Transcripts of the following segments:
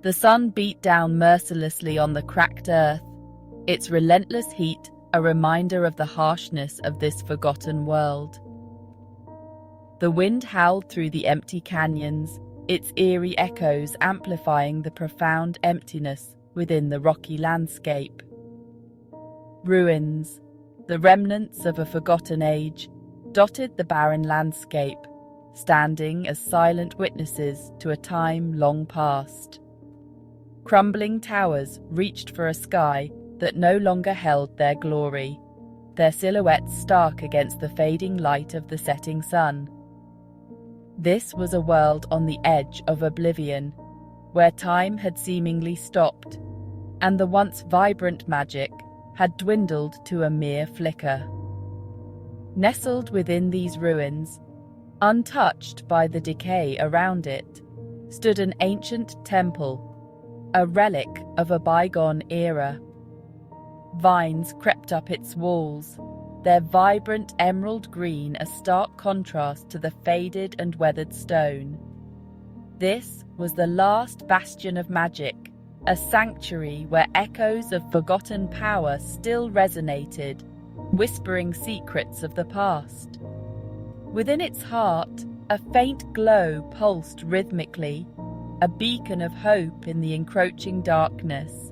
The sun beat down mercilessly on the cracked earth, its relentless heat a reminder of the harshness of this forgotten world. The wind howled through the empty canyons, its eerie echoes amplifying the profound emptiness within the rocky landscape. Ruins, the remnants of a forgotten age, dotted the barren landscape, standing as silent witnesses to a time long past. Crumbling towers reached for a sky that no longer held their glory, their silhouettes stark against the fading light of the setting sun. This was a world on the edge of oblivion, where time had seemingly stopped, and the once vibrant magic had dwindled to a mere flicker. Nestled within these ruins, untouched by the decay around it, stood an ancient temple, a relic of a bygone era. Vines crept up its walls, their vibrant emerald green a stark contrast to the faded and weathered stone. This was the last bastion of magic, a sanctuary where echoes of forgotten power still resonated, whispering secrets of the past. Within its heart, a faint glow pulsed rhythmically, a beacon of hope in the encroaching darkness.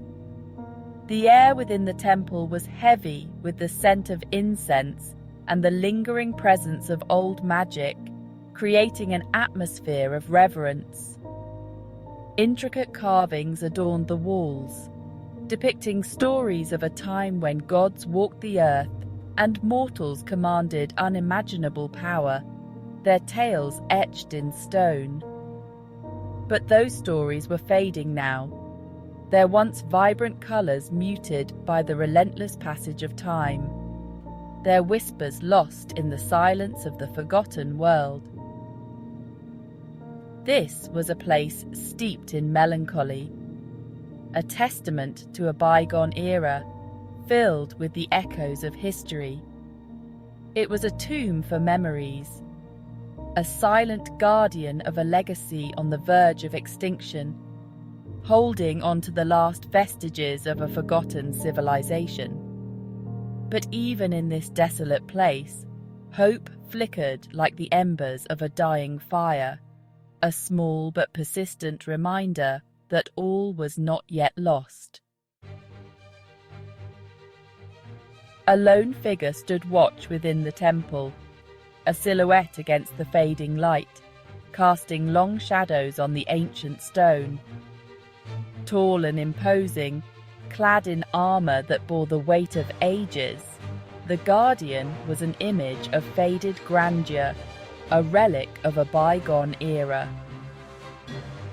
The air within the temple was heavy with the scent of incense and the lingering presence of old magic, creating an atmosphere of reverence. Intricate carvings adorned the walls, depicting stories of a time when gods walked the earth and mortals commanded unimaginable power, their tales etched in stone. But those stories were fading now, their once vibrant colours muted by the relentless passage of time, their whispers lost in the silence of the forgotten world. This was a place steeped in melancholy, a testament to a bygone era, filled with the echoes of history. It was a tomb for memories, a silent guardian of a legacy on the verge of extinction, holding on to the last vestiges of a forgotten civilization. But even in this desolate place, hope flickered like the embers of a dying fire, a small but persistent reminder that all was not yet lost. A lone figure stood watch within the temple, a silhouette against the fading light, casting long shadows on the ancient stone. Tall and imposing, clad in armor that bore the weight of ages, the Guardian was an image of faded grandeur, a relic of a bygone era.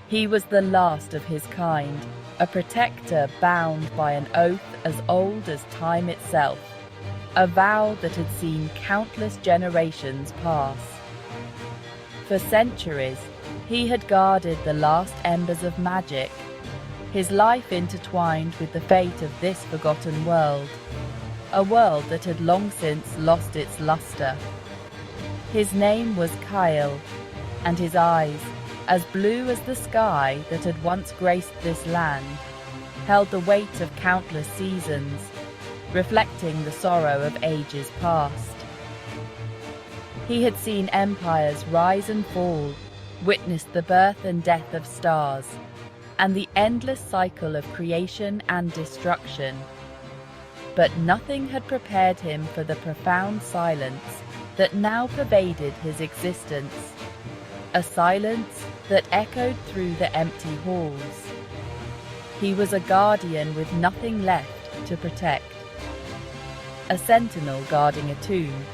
He was the last of his kind, a protector bound by an oath as old as time itself, a vow that had seen countless generations pass. For centuries, he had guarded the last embers of magic, his life intertwined with the fate of this forgotten world, a world that had long since lost its luster. His name was Kyle, and his eyes, as blue as the sky that had once graced this land, held the weight of countless seasons, reflecting the sorrow of ages past. He had seen empires rise and fall, witnessed the birth and death of stars, and the endless cycle of creation and destruction. But nothing had prepared him for the profound silence that now pervaded his existence, a silence that echoed through the empty halls. He was a guardian with nothing left to protect, a sentinel guarding a tomb,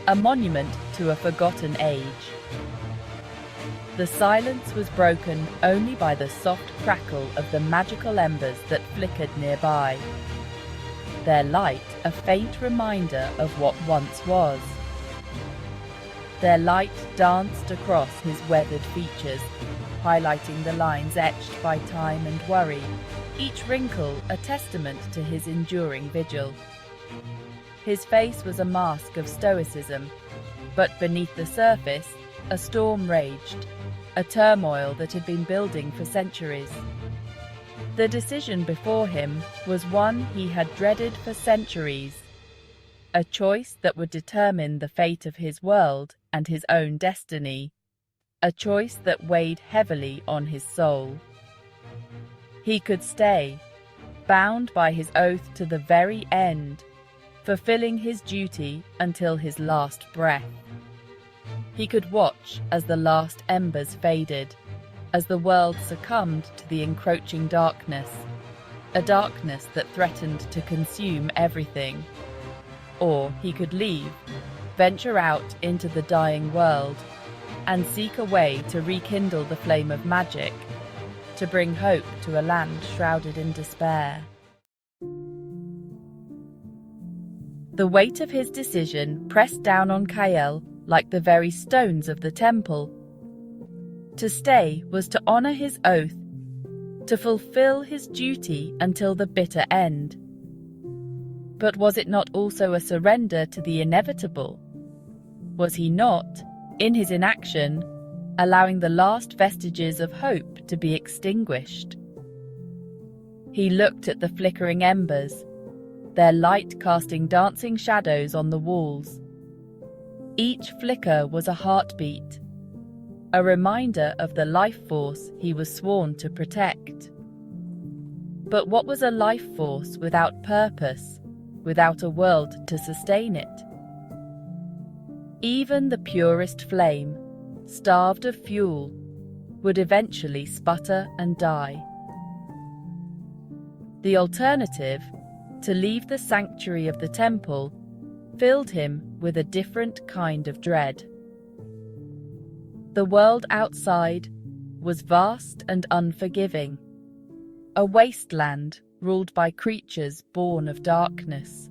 a monument to a forgotten age. The silence was broken only by the soft crackle of the magical embers that flickered nearby, their light a faint reminder of what once was. Their light danced across his weathered features, highlighting the lines etched by time and worry, each wrinkle a testament to his enduring vigil. His face was a mask of stoicism, but beneath the surface, a storm raged, a turmoil that had been building for centuries. The decision before him was one he had dreaded for centuries, a choice that would determine the fate of his world and his own destiny, a choice that weighed heavily on his soul. He could stay, bound by his oath to the very end, fulfilling his duty until his last breath. He could watch as the last embers faded, as the world succumbed to the encroaching darkness, a darkness that threatened to consume everything. Or he could leave, venture out into the dying world, and seek a way to rekindle the flame of magic, to bring hope to a land shrouded in despair. The weight of his decision pressed down on Kael like the very stones of the temple. To stay was to honor his oath, to fulfill his duty until the bitter end. But was it not also a surrender to the inevitable? Was he not, in his inaction, allowing the last vestiges of hope to be extinguished? He looked at the flickering embers, their light casting dancing shadows on the walls. Each flicker was a heartbeat, a reminder of the life force he was sworn to protect. But what was a life force without purpose, without a world to sustain it? Even the purest flame, starved of fuel, would eventually sputter and die. The alternative, to leave the sanctuary of the temple, filled him with a different kind of dread. The world outside was vast and unforgiving, a wasteland ruled by creatures born of darkness.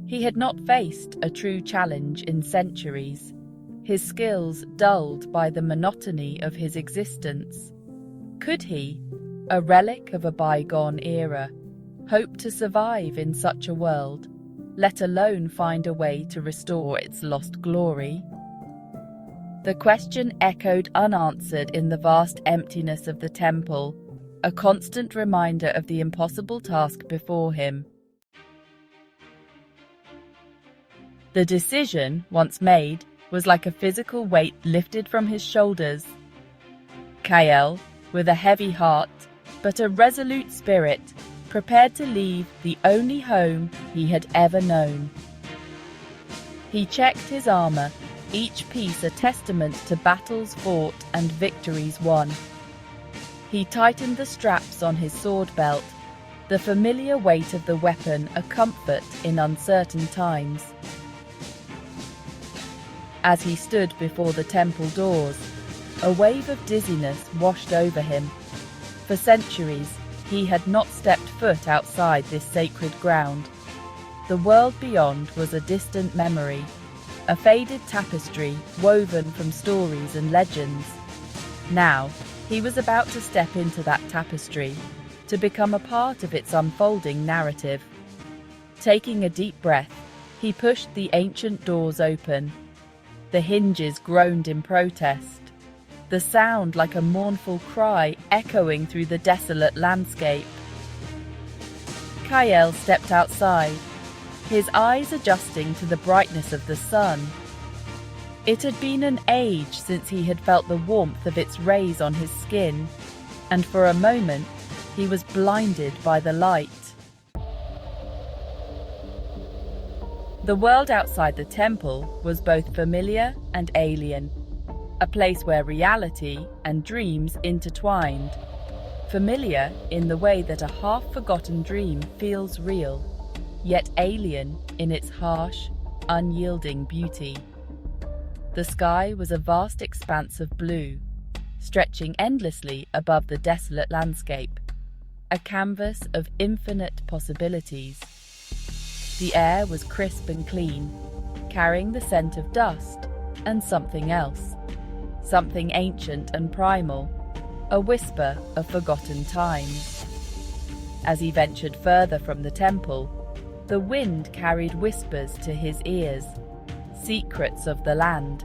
He had not faced a true challenge in centuries, his skills dulled by the monotony of his existence. Could he, a relic of a bygone era, hope to survive in such a world, let alone find a way to restore its lost glory? The question echoed unanswered in the vast emptiness of the temple, a constant reminder of the impossible task before him. The decision, once made, was like a physical weight lifted from his shoulders. Kael, with a heavy heart, but a resolute spirit, prepared to leave the only home he had ever known. He checked his armor, each piece a testament to battles fought and victories won. He tightened the straps on his sword belt, the familiar weight of the weapon a comfort in uncertain times. As he stood before the temple doors, a wave of dizziness washed over him. For centuries, he had not stepped foot outside this sacred ground. The world beyond was a distant memory, a faded tapestry woven from stories and legends. Now, he was about to step into that tapestry, to become a part of its unfolding narrative. Taking a deep breath, he pushed the ancient doors open. The hinges groaned in protest, the sound like a mournful cry echoing through the desolate landscape. Kael stepped outside, his eyes adjusting to the brightness of the sun. It had been an age since he had felt the warmth of its rays on his skin, and for a moment he was blinded by the light. The world outside the temple was both familiar and alien, a place where reality and dreams intertwined. Familiar in the way that a half-forgotten dream feels real, yet alien in its harsh, unyielding beauty. The sky was a vast expanse of blue, stretching endlessly above the desolate landscape, a canvas of infinite possibilities. The air was crisp and clean, carrying the scent of dust and something else, something ancient and primal, a whisper of forgotten times. As he ventured further from the temple, the wind carried whispers to his ears, secrets of the land.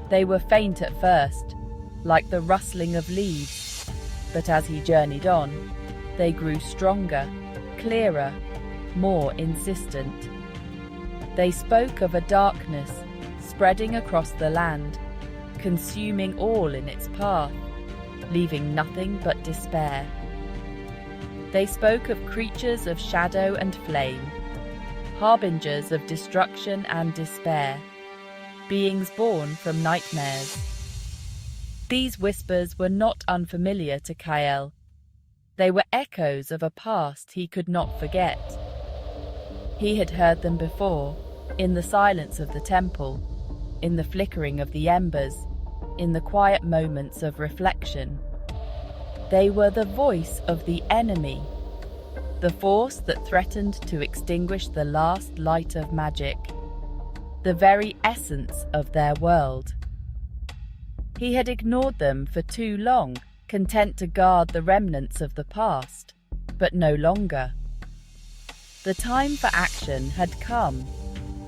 They were faint at first, like the rustling of leaves, but as he journeyed on, they grew stronger, clearer, more insistent. They spoke of a darkness spreading across the land, consuming all in its path, leaving nothing but despair. They spoke of creatures of shadow and flame, harbingers of destruction and despair, beings born from nightmares. These whispers were not unfamiliar to Kael. They were echoes of a past he could not forget. He had heard them before, in the silence of the temple, in the flickering of the embers, in the quiet moments of reflection. They were the voice of the enemy, the force that threatened to extinguish the last light of magic, the very essence of their world. He had ignored them for too long, content to guard the remnants of the past, but no longer. The time for action had come.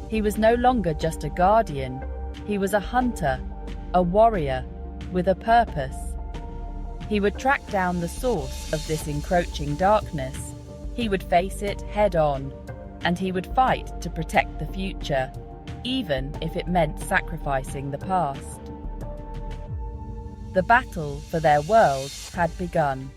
He was no longer just a guardian, he was a hunter, a warrior, with a purpose. He would track down the source of this encroaching darkness. He would face it head on, and he would fight to protect the future, even if it meant sacrificing the past. The battle for their world had begun.